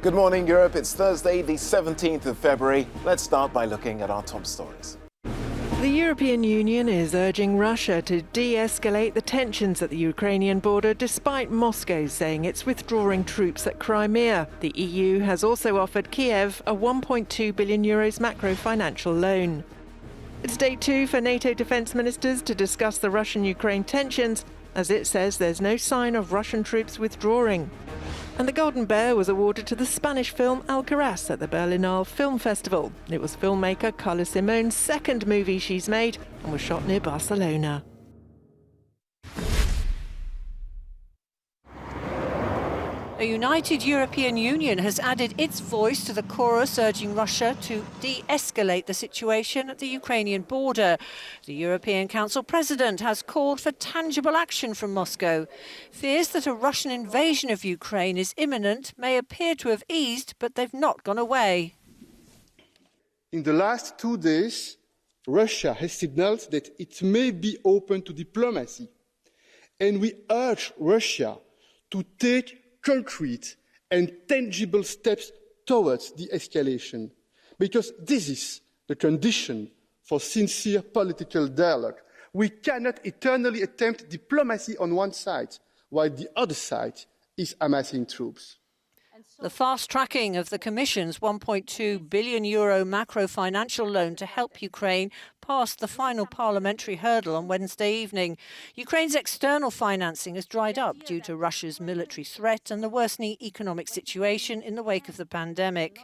Good morning, Europe. It's Thursday, the 17th of February. Let's start by looking at our top stories. The European Union is urging Russia to de-escalate the tensions at the Ukrainian border, despite Moscow saying it's withdrawing troops at Crimea. The EU has also offered Kiev a €1.2 billion macro-financial loan. It's day two for NATO defence ministers to discuss the Russian-Ukraine tensions, as it says there's no sign of Russian troops withdrawing. And the Golden Bear was awarded to the Spanish film Alcaraz at the Berlinale Film Festival. It was filmmaker Carla Simone's second movie she's made and was shot near Barcelona. A united European Union has added its voice to the chorus urging Russia to de-escalate the situation at the Ukrainian border. The European Council President has called for tangible action from Moscow. Fears that a Russian invasion of Ukraine is imminent may appear to have eased, but they've not gone away. In the last 2 days, Russia has signalled that it may be open to diplomacy. And we urge Russia to take concrete and tangible steps towards de-escalation, because this is the condition for sincere political dialogue. We cannot eternally attempt diplomacy on one side, while the other side is amassing troops. The fast-tracking of the Commission's €1.2 billion macro-financial loan to help Ukraine passed the final parliamentary hurdle on Wednesday evening. Ukraine's external financing has dried up due to Russia's military threat and the worsening economic situation in the wake of the pandemic.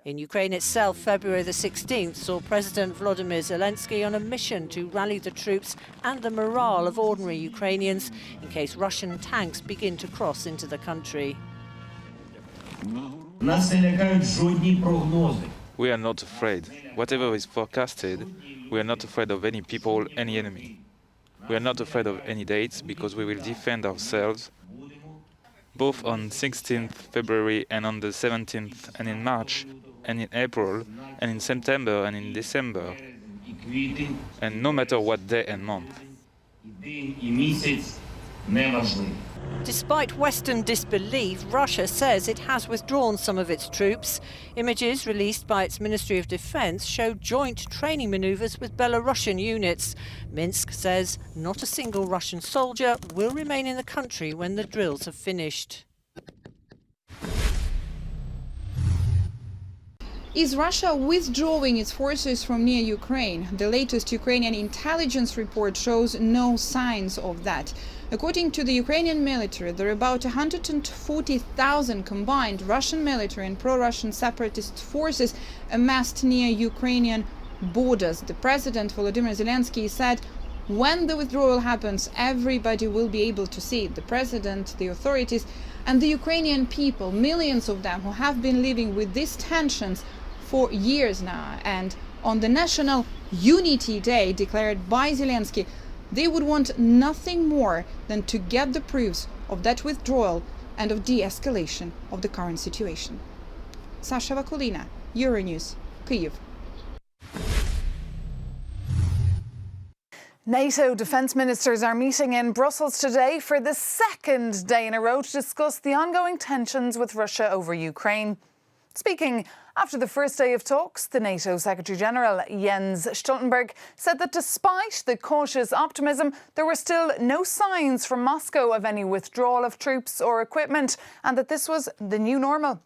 In Ukraine itself, February the 16th saw President Volodymyr Zelensky on a mission to rally the troops and the morale of ordinary Ukrainians in case Russian tanks begin to cross into the country. We are not afraid. Whatever is forecasted, we are not afraid of any people, any enemy. We are not afraid of any dates because we will defend ourselves both on 16th February and on the 17th, and in March and in April and in September and in December, and no matter what day and month. Despite Western disbelief, Russia says it has withdrawn some of its troops. Images released by its Ministry of Defence show joint training manoeuvres with Belarusian units. Minsk says not a single Russian soldier will remain in the country when the drills have finished. Is Russia withdrawing its forces from near Ukraine? The latest Ukrainian intelligence report shows no signs of that. According to the Ukrainian military, there are about 140,000 combined Russian military and pro-Russian separatist forces amassed near Ukrainian borders. The President Volodymyr Zelensky said, when the withdrawal happens, everybody will be able to see it. The President, the authorities and the Ukrainian people, millions of them who have been living with these tensions for years now. And on the National Unity Day declared by Zelensky, they would want nothing more than to get the proofs of that withdrawal and of de-escalation of the current situation. Sasha Vakulina, Euronews, Kyiv. NATO defence ministers are meeting in Brussels today for the second day in a row to discuss the ongoing tensions with Russia over Ukraine. Speaking after the first day of talks, the NATO Secretary-General Jens Stoltenberg said that despite the cautious optimism, there were still no signs from Moscow of any withdrawal of troops or equipment, and that this was the new normal.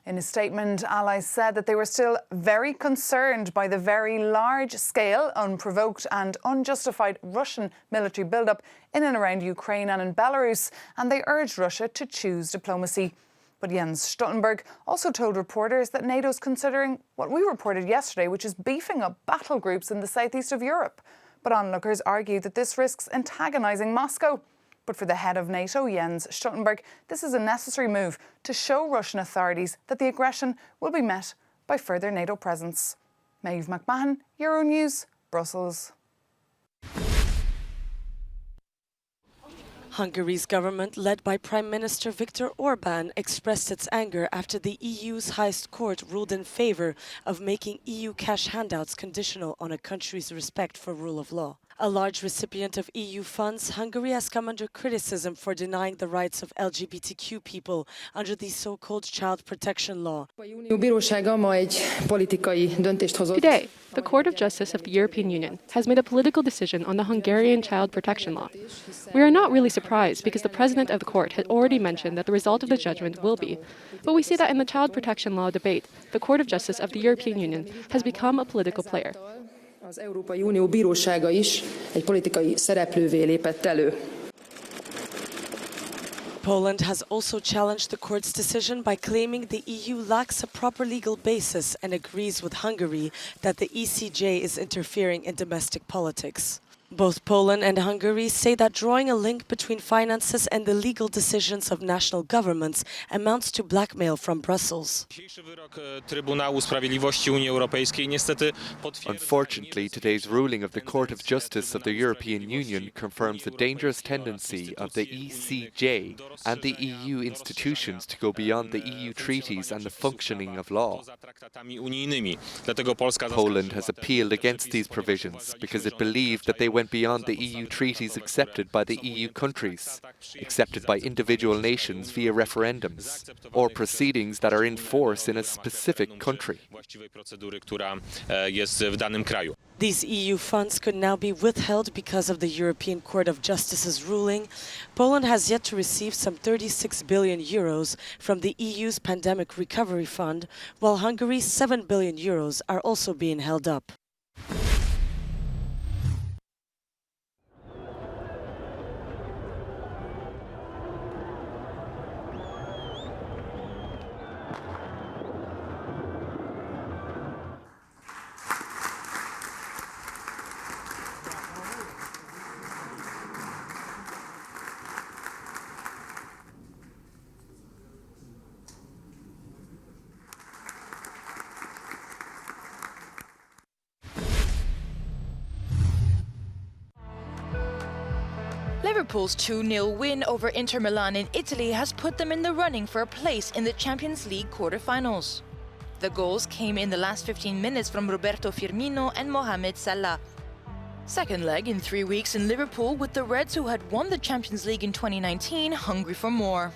In a statement, allies said that they were still very concerned by the very large-scale, unprovoked and unjustified Russian military build-up in and around Ukraine and in Belarus, and they urged Russia to choose diplomacy. But Jens Stoltenberg also told reporters that NATO is considering what we reported yesterday, which is beefing up battle groups in the southeast of Europe. But onlookers argue that this risks antagonising Moscow. But for the head of NATO, Jens Stoltenberg, this is a necessary move to show Russian authorities that the aggression will be met by further NATO presence. Maeve McMahon, Euronews, Brussels. Hungary's government, led by Prime Minister Viktor Orban, expressed its anger after the EU's highest court ruled in favour of making EU cash handouts conditional on a country's respect for rule of law. A large recipient of EU funds, Hungary has come under criticism for denying the rights of LGBTQ people under the so-called child protection law. Today, the Court of Justice of the European Union has made a political decision on the Hungarian child protection law. We are not really surprised because the president of the court had already mentioned that the result of the judgment will be. But we see that in the child protection law debate, the Court of Justice of the European Union has become a political player. Az Európai Unió bírósága is egy politikai szereplővé lépett elő. Poland has also challenged the court's decision by claiming the EU lacks a proper legal basis and agrees with Hungary that the ECJ is interfering in domestic politics. Both Poland and Hungary say that drawing a link between finances and the legal decisions of national governments amounts to blackmail from Brussels. Unfortunately, today's ruling of the Court of Justice of the European Union confirms the dangerous tendency of the ECJ and the EU institutions to go beyond the EU treaties and the functioning of law. Poland has appealed against these provisions because it believed that they went beyond the EU treaties accepted by the EU countries, accepted by individual nations via referendums, or proceedings that are in force in a specific country. These EU funds could now be withheld because of the European Court of Justice's ruling. Poland has yet to receive some 36 billion euros from the EU's Pandemic Recovery Fund, while Hungary's 7 billion euros are also being held up. Liverpool's 2-0 win over Inter Milan in Italy has put them in the running for a place in the Champions League quarter-finals. The goals came in the last 15 minutes from Roberto Firmino and Mohamed Salah. Second leg in 3 weeks in Liverpool, with the Reds, who had won the Champions League in 2019, hungry for more.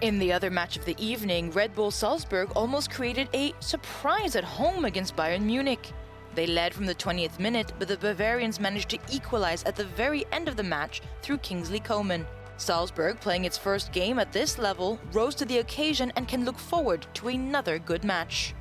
In the other match of the evening, Red Bull Salzburg almost created a surprise at home against Bayern Munich. They led from the 20th minute, but the Bavarians managed to equalize at the very end of the match through Kingsley Coman. Salzburg, playing its first game at this level, rose to the occasion and can look forward to another good match.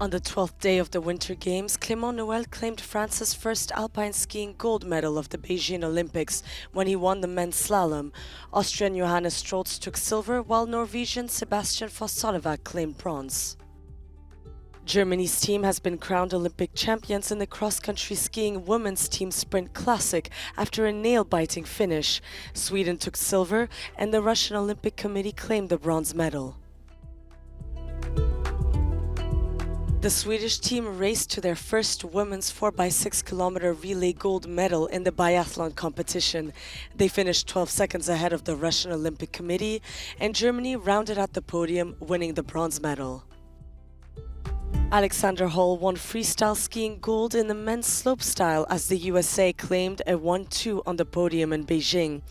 On the 12th day of the Winter Games, Clément Noël claimed France's first alpine skiing gold medal of the Beijing Olympics when he won the men's slalom. Austrian Johannes Strolz took silver, while Norwegian Sebastian Foss-Solveig claimed bronze. Germany's team has been crowned Olympic champions in the cross-country skiing women's team sprint classic after a nail-biting finish. Sweden took silver, and the Russian Olympic Committee claimed the bronze medal. The Swedish team raced to their first women's 4x6 kilometer relay gold medal in the biathlon competition. They finished 12 seconds ahead of the Russian Olympic Committee, and Germany rounded out the podium, winning the bronze medal. Alexander Hall won freestyle skiing gold in the men's slopestyle as the USA claimed a 1-2 on the podium in Beijing.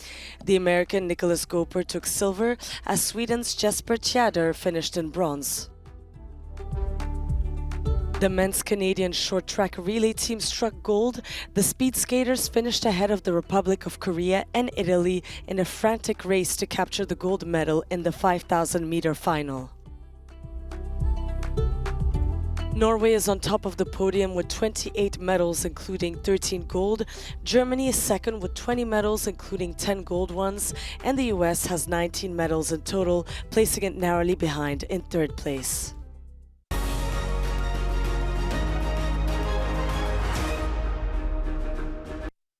The American Nicholas Goper took silver, as Sweden's Jesper Tjader finished in bronze. The men's Canadian short track relay team struck gold. The speed skaters finished ahead of the Republic of Korea and Italy in a frantic race to capture the gold medal in the 5,000-meter final. Norway is on top of the podium with 28 medals, including 13 gold. Germany is second with 20 medals, including 10 gold ones. And the US has 19 medals in total, placing it narrowly behind in third place.